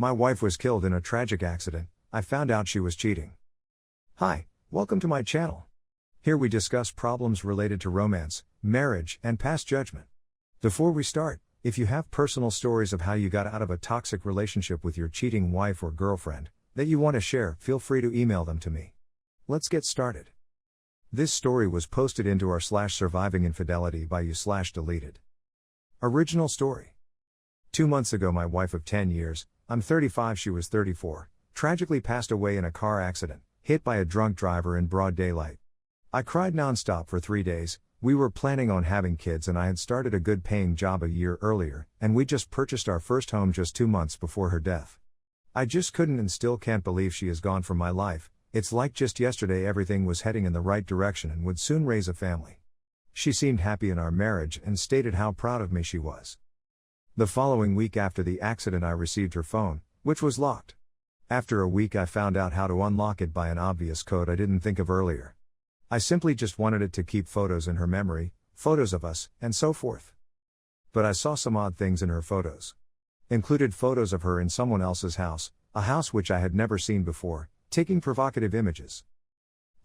My wife was killed in a tragic accident. I found out she was cheating. Hi, welcome to my channel. Here we discuss problems related to romance, marriage, and past judgment. Before we start, if you have personal stories of how you got out of a toxic relationship with your cheating wife or girlfriend that you want to share, feel free to email them to me. Let's get started. This story was posted into our /survivinginfidelity by you/deleted. Original story. 2 months ago, my wife of 10 years, I'm 35, she was 34, tragically passed away in a car accident, hit by a drunk driver in broad daylight. I cried nonstop for 3 days. We were planning on having kids and I had started a good paying job a year earlier, and we just purchased our first home just 2 months before her death. I just couldn't and still can't believe she is gone from my life. It's like just yesterday everything was heading in the right direction and would soon raise a family. She seemed happy in our marriage and stated how proud of me she was. The following week after the accident I received her phone, which was locked. After a week I found out how to unlock it by an obvious code I didn't think of earlier. I simply just wanted it to keep photos in her memory, photos of us, and so forth. But I saw some odd things in her photos. Included photos of her in someone else's house, a house which I had never seen before, taking provocative images.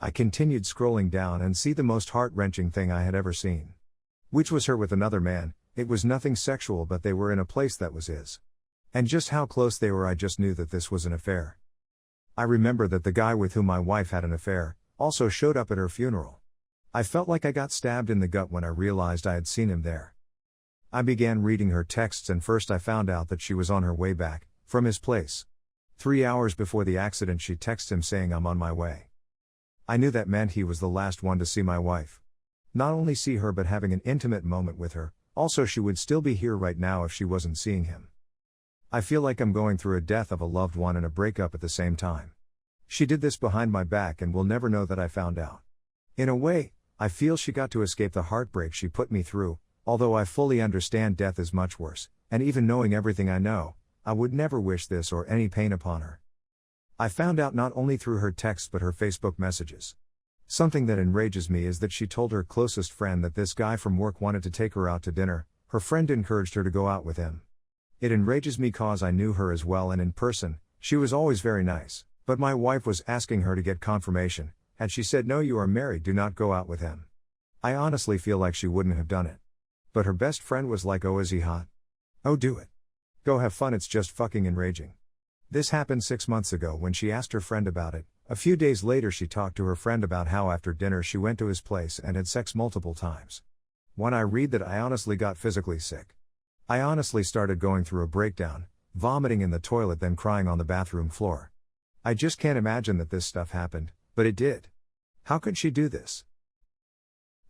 I continued scrolling down and see the most heart-wrenching thing I had ever seen. Which was her with another man. It was nothing sexual, but they were in a place that was his. And just how close they were, I just knew that this was an affair. I remember that the guy with whom my wife had an affair also showed up at her funeral. I felt like I got stabbed in the gut when I realized I had seen him there. I began reading her texts and first I found out that she was on her way back from his place. 3 hours before the accident she texted him saying, "I'm on my way." I knew that meant he was the last one to see my wife. Not only see her but having an intimate moment with her, also she would still be here right now if she wasn't seeing him. I feel like I'm going through a death of a loved one and a breakup at the same time. She did this behind my back and will never know that I found out. In a way, I feel she got to escape the heartbreak she put me through, although I fully understand death is much worse, and even knowing everything I know, I would never wish this or any pain upon her. I found out not only through her texts but her Facebook messages. Something that enrages me is that she told her closest friend that this guy from work wanted to take her out to dinner. Her friend encouraged her to go out with him. It enrages me cause I knew her as well and in person, she was always very nice, but my wife was asking her to get confirmation, and she said, "No, you are married, do not go out with him." I honestly feel like she wouldn't have done it. But her best friend was like, "Oh, is he hot? Oh, do it. Go have fun, it's just fucking enraging." This happened 6 months ago when she asked her friend about it. A few days later she talked to her friend about how after dinner she went to his place and had sex multiple times. When I read that, I honestly got physically sick. I honestly started going through a breakdown, vomiting in the toilet then crying on the bathroom floor. I just can't imagine that this stuff happened, but it did. How could she do this?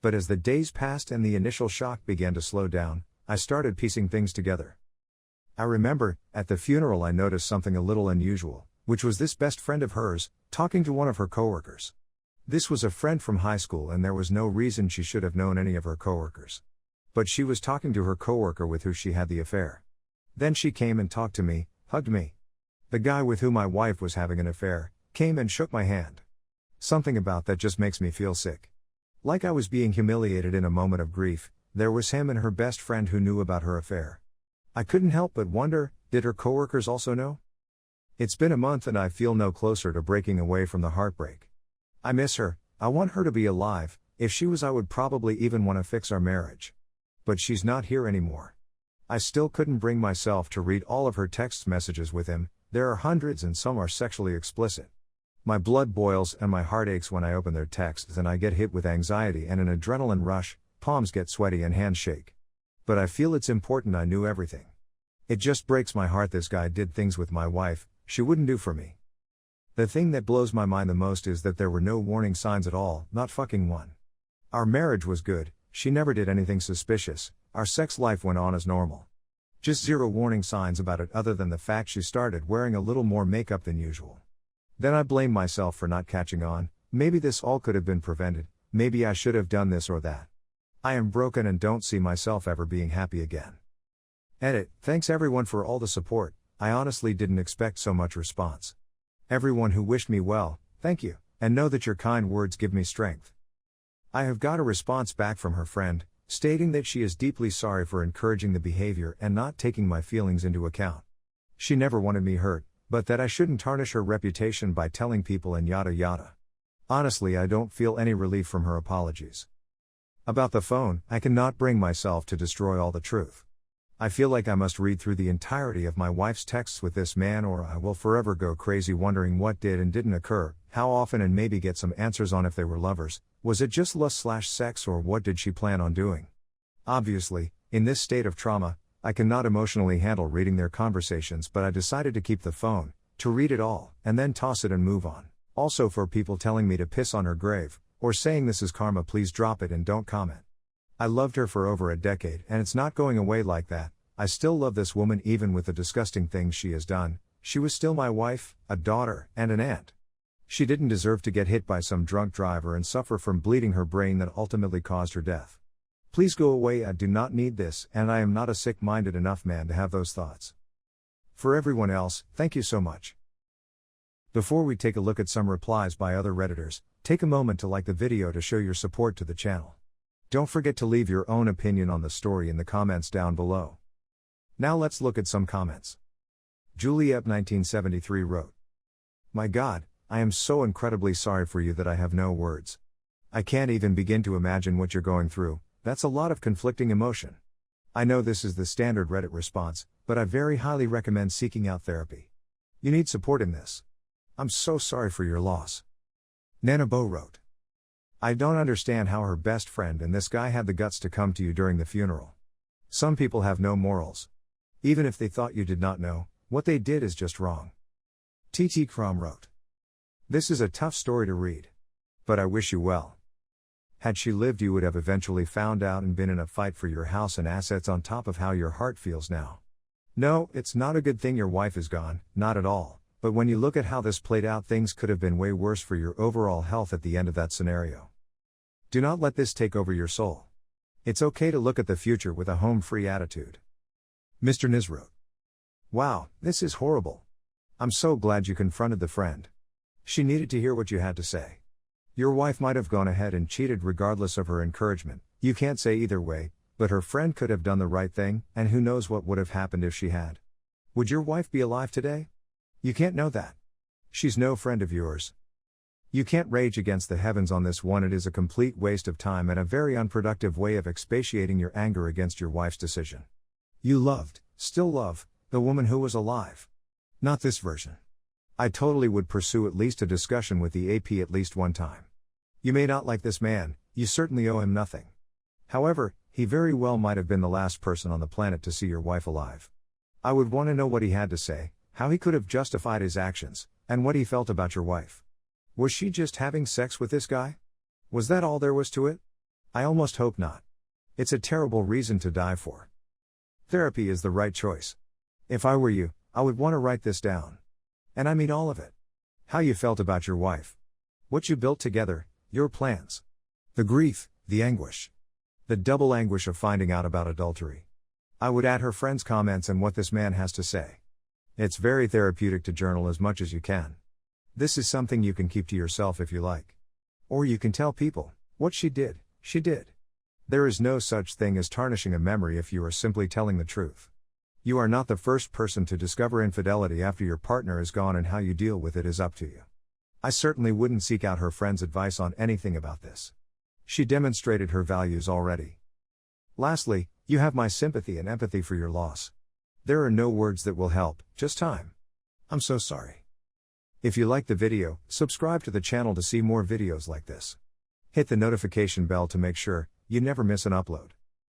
But as the days passed and the initial shock began to slow down, I started piecing things together. I remember, at the funeral I noticed something a little unusual, which was this best friend of hers, talking to one of her coworkers. This was a friend from high school and there was no reason she should have known any of her coworkers. But she was talking to her coworker with who she had the affair. Then she came and talked to me, hugged me. The guy with whom my wife was having an affair, came and shook my hand. Something about that just makes me feel sick. Like I was being humiliated in a moment of grief. There was him and her best friend who knew about her affair. I couldn't help but wonder, did her coworkers also know? It's been a month and I feel no closer to breaking away from the heartbreak. I miss her, I want her to be alive. If she was, I would probably even want to fix our marriage. But she's not here anymore. I still couldn't bring myself to read all of her text messages with him. There are hundreds and some are sexually explicit. My blood boils and my heart aches when I open their texts and I get hit with anxiety and an adrenaline rush, palms get sweaty and hands shake. But I feel it's important I knew everything. It just breaks my heart this guy did things with my wife she wouldn't do for me. The thing that blows my mind the most is that there were no warning signs at all, not fucking one. Our marriage was good, she never did anything suspicious, our sex life went on as normal. Just zero warning signs about it other than the fact she started wearing a little more makeup than usual. Then I blame myself for not catching on. Maybe this all could have been prevented, maybe I should have done this or that. I am broken and don't see myself ever being happy again. Edit. Thanks everyone for all the support, I honestly didn't expect so much response. Everyone who wished me well, thank you, and know that your kind words give me strength. I have got a response back from her friend, stating that she is deeply sorry for encouraging the behavior and not taking my feelings into account. She never wanted me hurt, but that I shouldn't tarnish her reputation by telling people and yada yada. Honestly, I don't feel any relief from her apologies. About the phone, I cannot bring myself to destroy all the truth. I feel like I must read through the entirety of my wife's texts with this man, or I will forever go crazy wondering what did and didn't occur, how often, and maybe get some answers on if they were lovers. Was it just lust/sex, or what did she plan on doing? Obviously, in this state of trauma, I cannot emotionally handle reading their conversations, but I decided to keep the phone, to read it all, and then toss it and move on. Also, for people telling me to piss on her grave, or saying this is karma, please drop it and don't comment. I loved her for over a decade, and it's not going away like that. I still love this woman even with the disgusting things she has done. She was still my wife, a daughter, and an aunt. She didn't deserve to get hit by some drunk driver and suffer from bleeding her brain that ultimately caused her death. Please go away, I do not need this, and I am not a sick-minded enough man to have those thoughts. For everyone else, thank you so much. Before we take a look at some replies by other Redditors, take a moment to like the video to show your support to the channel. Don't forget to leave your own opinion on the story in the comments down below. Now let's look at some comments. Juliet 1973 wrote, "My God, I am so incredibly sorry for you that I have no words. I can't even begin to imagine what you're going through. That's a lot of conflicting emotion. I know this is the standard Reddit response, but I very highly recommend seeking out therapy. You need support in this. I'm so sorry for your loss." Nana Bo wrote, "I don't understand how her best friend and this guy had the guts to come to you during the funeral. Some people have no morals. Even if they thought you did not know, what they did is just wrong." TT Crom wrote, "This is a tough story to read. But I wish you well. Had she lived, you would have eventually found out and been in a fight for your house and assets on top of how your heart feels now. No, it's not a good thing your wife is gone, not at all. But when you look at how this played out, things could have been way worse for your overall health at the end of that scenario. Do not let this take over your soul. It's okay to look at the future with a home-free attitude." Mr. Niz wrote, "Wow, this is horrible. I'm so glad you confronted the friend. She needed to hear what you had to say. Your wife might have gone ahead and cheated regardless of her encouragement, you can't say either way, but her friend could have done the right thing, and who knows what would have happened if she had. Would your wife be alive today? You can't know that. She's no friend of yours. You can't rage against the heavens on this one. It is a complete waste of time and a very unproductive way of expatiating your anger against your wife's decision. You loved, still love, the woman who was alive. Not this version. I totally would pursue at least a discussion with the AP at least one time. You may not like this man, you certainly owe him nothing. However, he very well might have been the last person on the planet to see your wife alive. I would want to know what he had to say, how he could have justified his actions, and what he felt about your wife. Was she just having sex with this guy? Was that all there was to it? I almost hope not. It's a terrible reason to die for. Therapy is the right choice. If I were you, I would want to write this down. And I mean all of it. How you felt about your wife. What you built together, your plans. The grief, the anguish. The double anguish of finding out about adultery. I would add her friend's comments and what this man has to say. It's very therapeutic to journal as much as you can. This is something you can keep to yourself if you like. Or you can tell people, what she did, she did. There is no such thing as tarnishing a memory if you are simply telling the truth. You are not the first person to discover infidelity after your partner is gone, and how you deal with it is up to you. I certainly wouldn't seek out her friend's advice on anything about this. She demonstrated her values already. Lastly, you have my sympathy and empathy for your loss. There are no words that will help, just time. I'm so sorry. If you liked the video, subscribe to the channel to see more videos like this. Hit the notification bell to make sure you never miss an upload.